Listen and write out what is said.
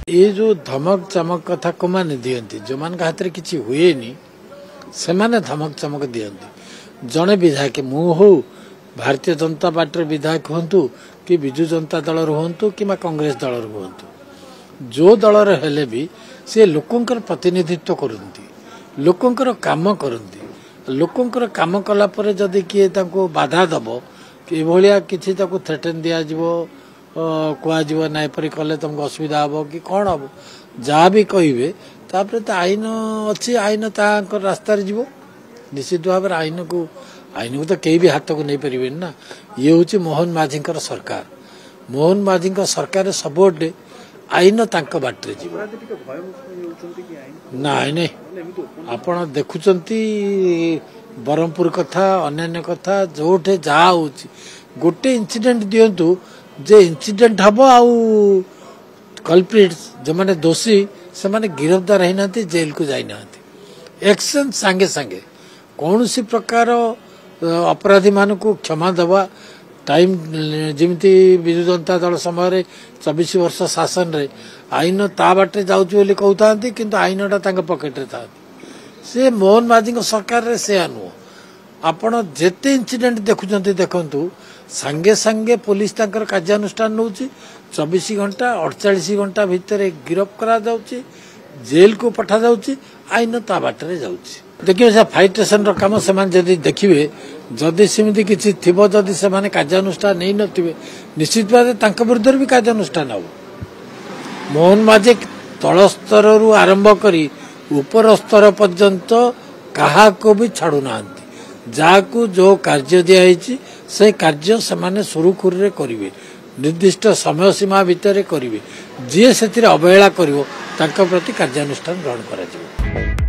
ये जो धमक चमक कथा को माने दियंती जो मान हाथ में किसी हुए से माने धमक चमक दियंती जड़े विधायक मु हो भारतीय जनता पार्टी विधायक हूँ कि विजु जनता दल हूँ कि कांग्रेस दल हूँ जो दलर हेले भी से लोकंकर प्रतिनिधित्व करती लोकंकर काम करती लोकंकर काम कला पर जदि किए बाधा दब कि भाया किसी थ्रेटेन दिज्व कह ना एपरी कले तुमको असुविधा हम कि कौन हम जहाँ भी कहे तापर तो आईन अच्छी आईन रास्ता जीव निश्चित भाव आईन को तो कहीं भी हाथ को नहीं पारे ना ये हूँ मोहन माझी सरकार मोहन माझी सरकार सबुटे आईन बाटे जीव नाई नहीं आपण देखुंत ब्रह्मपुर कथा अन्य कथा जोटे जहाँ हो गोटे इनसीडेंट दिंतु जे इनसीडेंट हम आउ कल्प्रिट्स जो माने दोषी से माने गिरफ्तार होना जेल को जाना एक्शन सांगे सांगे कौन सी प्रकार अपराधी मान को क्षमा दवा टाइम जमीती विजु जनता दल समय 24 वर्ष शासन रे आईन ता बाटे जाऊँगी कहता किंतु आईनटा पकेट था से मोहन माझी सरकार रे से नुह आपण जेते इनसीडेंट देखुंत देखु सांगे सांगे पुलिस तांकर कार्यानुष्ठान नौ 24 घंटा 48 घंटा भितर गिरफ करा जाउची जेल को पठा जाउची आईन ता बाटे जाउची देखिए से फायर स्टेशन काम से देखिए जदि सेमती किसी थी जदि से कार्यानुष्ठान नहीं नथिबे निश्चित भाव विरुद्ध भी कार्यानुष्ठान हो मोहन माझी तल स्तर रु आरंभ करी ऊपर स्तर पर्यंत कहा को भी छाड़ू ना जहाँ जो कार्य दिखाई से कार्य से सुरुखुरी करेंगे निर्दिष्ट समय सीमा भितर करेंगे जी से अवहेला कर प्रति कार्यानुष्ठान ग्रहण करा।